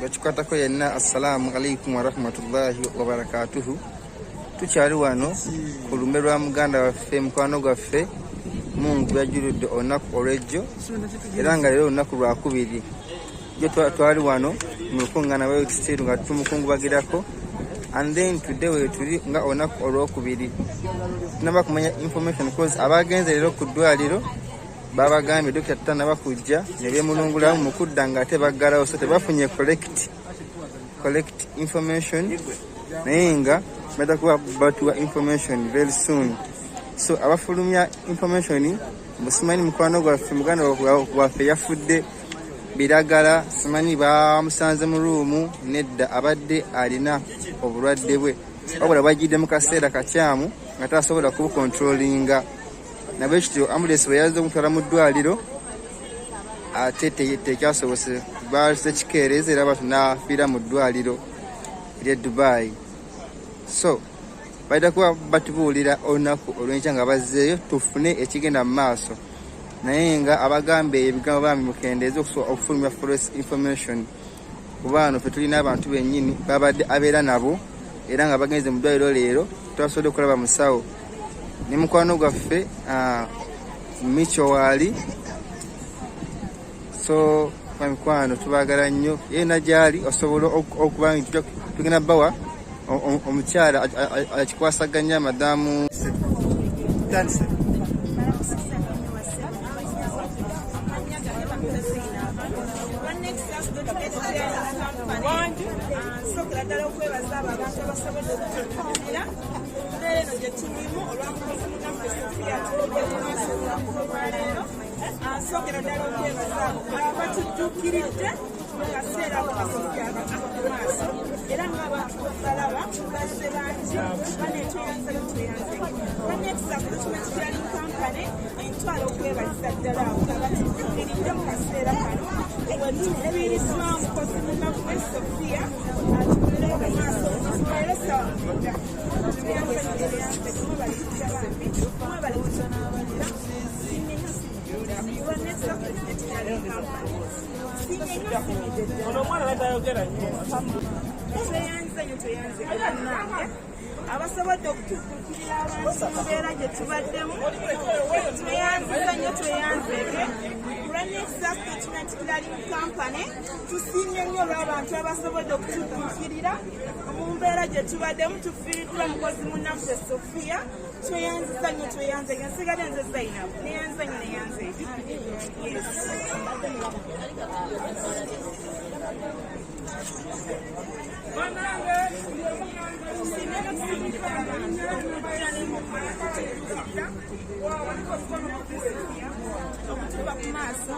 Bachikwatako yenna assalamu alaikum wa rahmatullahi wa barakatuhu. Tukyali wano ku lumbe lwa muganda waffe mukwano gwaffe Mungu yajuludde olunaku olw'ejjo era nga leero olunaku lwakubiri. Jo twali wano mu lukuŋŋaana lwa Extend nga tumukungubagirako, and then today we tuli nga olunaku olwokubiri. Tunaba kumanya information because abagenze leero ku ddwaliro babagambye dokita tanaba kujja ne beemulungulamu mu kudda nga ate baggalawo, so tebafunye collect information naye nga bada kuba batuwa information very soon. So abafulumya information musimanyi mukwano gwaffe muganda waffe yafudde biragala, simanyi bamusanze mu ruumu, nedda abadde alina obulwadde bwe wabula bwajjidde mu kaseera kakyamu nga tasobola kubukontrolinga. Nabwe kityo ambulance bwe yazze omutwala mu ddwaliro ate tekyasobose, baase kikeereza era batu n'afiira mu ddwaliro ery'e Dubai. So baida kuba batubuulira olunaku olw'enkya nga bazzeeyo tufune ekigenda mu maaso, naye nga abagambe ebigambo bambi mukendeeza okufulumya false information kuba wano ffe tulina abantu bennyini babadde abeera nabo era nga bagenze mu ddwaliro leero twasobodde okulaba musawo ne mukwano gwaffe Micho waali. So mikwano tubaagala nnyo, yeena gyali osobola okuba tugenda bawa omukyala akikwasaganya madamu abasobodde okutuukirira abantu mu mbeera gye tubaddemu. Tweyanziza nnyo, tweyanzeke Running Statement Clearing Company. Tusiimye nnyo olw'abantu abasobodde okutuukirira mu mbeera gye tubaddemu, tufiiriddwa mukozi munnaffe Sofia. Tweyanziza nnyo, tweyanzeke. Nsigadde nze Zainab, neyanziza nnyo, neyanzeke. Yes. Okutuba ku maaso